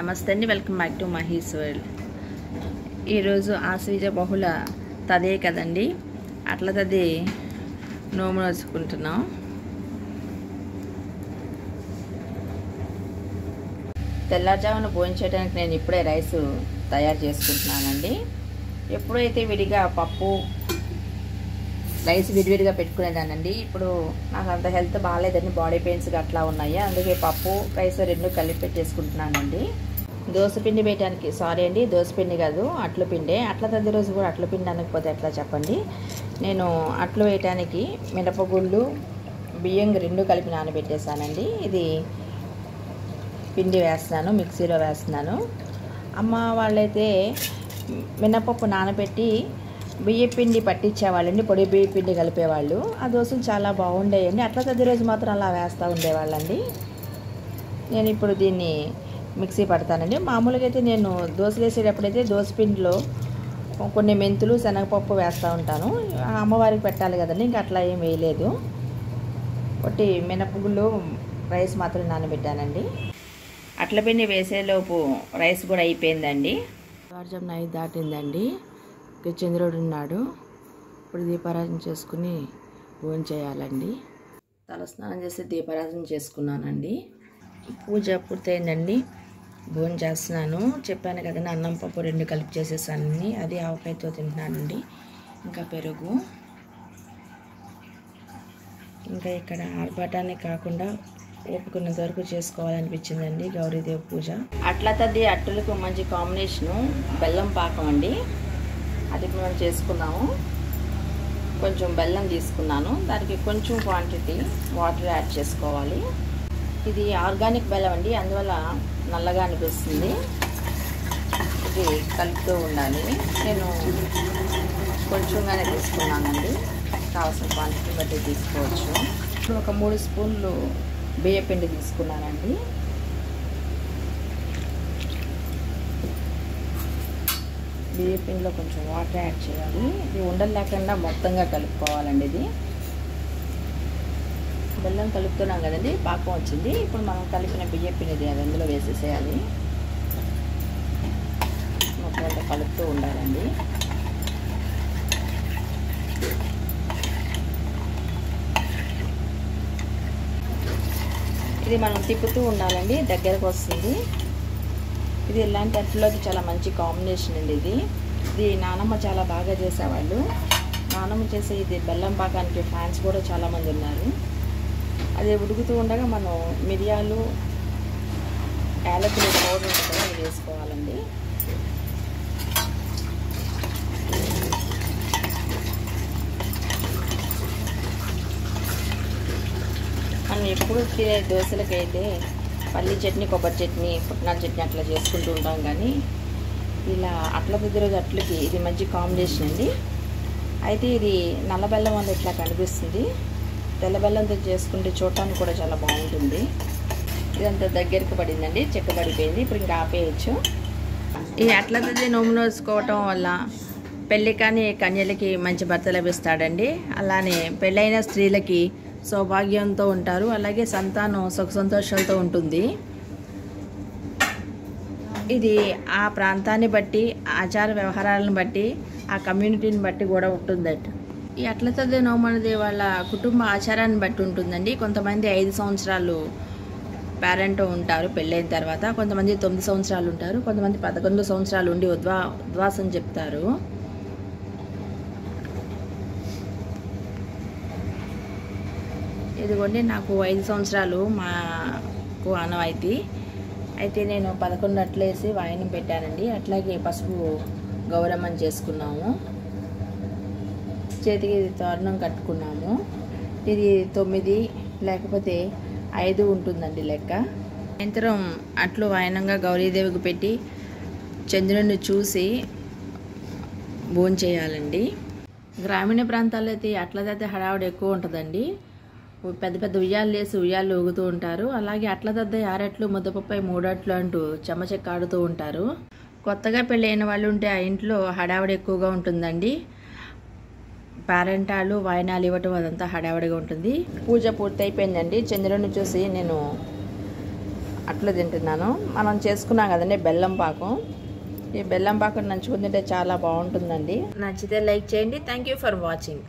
నమస్తే అండి, welcome back to Mahi's world. ఈరోజు ఆశ్వీజ బహుళ తదే కదండి, అట్లా తది నోము నోచుకుంటున్నాం. తెల్లారుజామున భోజనం చేయడానికి నేను ఇప్పుడే రైస్ తయారు చేసుకుంటున్నానండి. ఎప్పుడైతే విడిగా పప్పు రైస్ విడివిడిగా పెట్టుకునేదానండి. ఇప్పుడు నాకు అంత హెల్త్ బాగాలేదండి, బాడీ పెయిన్స్ అట్లా ఉన్నాయి. అందుకే పప్పు రైస్ రెండు కలిపి పెట్టేసుకుంటున్నానండి. దోసపిండి వేయడానికి దోసపిండి కాదు, అట్ల పిండి. అట్ల తది రోజు కూడా అట్ల పిండి అనకపోతే ఎట్లా చెప్పండి. నేను అట్లు వేయటానికి మినపగుళ్ళు బియ్యం రెండు కలిపి నానబెట్టేసానండి. ఇది పిండి వేస్తున్నాను, మిక్సీలో వేస్తున్నాను. అమ్మ వాళ్ళైతే మినపప్పు నానబెట్టి బియ్య పిండి పట్టించేవాళ్ళండి, పొడి బియ్య పిండి కలిపేవాళ్ళు. ఆ దోశలు చాలా బాగుండేయండి. అట్లా తది రోజు మాత్రం అలా వేస్తూ ఉండేవాళ్ళండి. నేను ఇప్పుడు దీన్ని మిక్సీ పడతానండి. మామూలుగా అయితే నేను దోశలు వేసేటప్పుడైతే దోశపిండిలో కొన్ని మెంతులు శనగపప్పు వేస్తూ ఉంటాను. అమ్మవారికి పెట్టాలి కదండి, ఇంకా అట్లా ఏం వేయలేదు. ఒకటి మినపగుళ్ళు రైస్ మాత్రం నానబెట్టానండి. అట్ల పిండి వేసేలోపు రైస్ కూడా అయిపోయిందండి. వార్జం 9 దాటిందండి. చంద్రుడు ఉన్నాడు. ఇప్పుడు దీపారాధన చేసుకుని భోజనం చేయాలండి. తలస్నానం చేసి దీపారాధన చేసుకున్నానండి. పూజ పూర్తయిందండి. భోజనం చేస్తున్నాను. చెప్పాను కదండి, అన్నం పప్పు రెండు కలిపి చేసేసానండి. అది ఆవకాయతో తింటున్నానండి. ఇంకా పెరుగు. ఇంకా ఇక్కడ ఆర్భాటాన్ని కాకుండా ఓపుకున్నంత వరకు చేసుకోవాలనిపించిందండి గౌరీదేవి పూజ. అట్లా తది అట్టులకు మంచి కాంబినేషను బెల్లం పాకం అండి. అది మనం చేసుకున్నాము. కొంచెం బెల్లం తీసుకున్నాను, దానికి కొంచెం క్వాంటిటీ వాటర్ యాడ్ చేసుకోవాలి. ఇది ఆర్గానిక్ బెల్లం అండి, అందువల్ల నల్లగా అనిపిస్తుంది. ఇది కలుపుతూ ఉండాలి. నేను కొంచెంగానే తీసుకున్నానండి, కావాల్సిన క్వాంటిటీ బట్టి తీసుకోవచ్చు. ఇప్పుడు ఒక 3 స్పూన్లు బియ్యపిండి తీసుకున్నానండి. బియ్యపిండిలో కొంచెం వాటర్ యాడ్ చేయాలి. ఇది ఉండలు లేకుండా మొత్తంగా కలుపుకోవాలండి. ఇది బెల్లం కలుపుతున్నాం కదండి, పాకం వచ్చింది. ఇప్పుడు మనం కలిపిన బియ్యపిండిది అది అందులో వేసేసేయాలి. మొత్తం అంతా కలుపుతూ ఉండాలండి. ఇది మనం తిప్పుతూ ఉండాలండి, దగ్గరకు వస్తుంది. ఇది ఇలాంటి అట్లలోకి చాలా మంచి కాంబినేషన్ అండి. ఇది నానమ్మ చాలా బాగా చేసేవాళ్ళు. నానమ్మ చేసే ఇది బెల్లం పాకానికి ఫ్యాన్స్ కూడా చాలామంది ఉన్నారు. అది ఉడుకుతూ ఉండగా మనం మిరియాలు యాలకులు పౌడర్ ఉంటుంది, అది వేసుకోవాలండి. మనం ఎప్పుడు తినే దోశలకైతే పల్లి చట్నీ, కొబ్బరి చట్నీ, పుట్నాల చట్నీ అట్లా చేసుకుంటూ ఉంటాం. కానీ ఇలా అట్ల తది రోజు అట్లకి ఇది మంచి కాంబినేషన్ అండి. అయితే ఇది నల్ల బెల్లం వల్ల ఇట్లా కనిపిస్తుంది. తెల్ల బెల్లంతో చేసుకుంటే చూడటానికి కూడా చాలా బాగుంటుంది. ఇదంతా దగ్గరికి పడిందండి, చెక్కబడిపోయింది. ఇప్పుడు ఇంకా ఆపేయచ్చు. ఈ అట్ల తది నోము నోచుకోవటం వల్ల పెళ్ళి కానీ కన్యలకి మంచి భర్త లభిస్తాడండి. అలానే పెళ్ళైన స్త్రీలకి సౌభాగ్యంతో ఉంటారు. అలాగే సంతానం సుఖ సంతోషాలతో ఉంటుంది. ఇది ఆ ప్రాంతాన్ని బట్టి, ఆచార వ్యవహారాలను బట్టి, ఆ కమ్యూనిటీని బట్టి కూడా ఉంటుందట. ఈ అట్ల తది నోము అనేది వాళ్ళ కుటుంబ ఆచారాన్ని బట్టి ఉంటుందండి. కొంతమంది 5 సంవత్సరాలు పేరెంట్ ఉంటారు పెళ్ళైన తర్వాత, కొంతమంది 9 సంవత్సరాలు ఉంటారు, కొంతమంది 11 సంవత్సరాలు ఉండి ఉద్వాసం చెప్తారు. ఇదిగోండి, నాకు 5 సంవత్సరాలు మాకు ఆనవాయితీ. అయితే నేను 11 అట్లేసి వాయినం పెట్టానండి. అట్లాగే పసుపు గౌరమ్మని చేసుకున్నాము. చేతికి తోరణం కట్టుకున్నాము. ఇది 9 లేకపోతే 5 ఉంటుందండి లెక్క. సాయంత్రం అట్లు వాయనంగా గౌరీదేవికి పెట్టి చంద్రుడిని చూసి భోజనం చేయాలండి. గ్రామీణ ప్రాంతాల్లో అయితే అట్ల తది హడావుడి ఎక్కువ ఉంటుందండి. పెద్ద పెద్ద ఉయ్యాలు వేసి ఉయ్యాలు ఊగుతూ ఉంటారు. అలాగే అట్ల తద్ద 6 అట్లు, ముద్దపప్పై 3 అట్లు అంటూ చెమ్మచెక్క ఆడుతూ ఉంటారు. కొత్తగా పెళ్ళైన వాళ్ళు ఉంటే ఆ ఇంట్లో హడావుడి ఎక్కువగా ఉంటుందండి. పేరెంటాలు వాయినాలు ఇవ్వటం అదంతా హడావుడిగా ఉంటుంది. పూజ పూర్తి అయిపోయిందండి. చంద్రుడిని చూసి నేను అట్లు తింటున్నాను. మనం చేసుకున్నాం కదండి బెల్లం పాకం. ఈ బెల్లం పాకం నంచుకుని తింటే చాలా బాగుంటుందండి. నచ్చితే లైక్ చేయండి. Thank you for watching.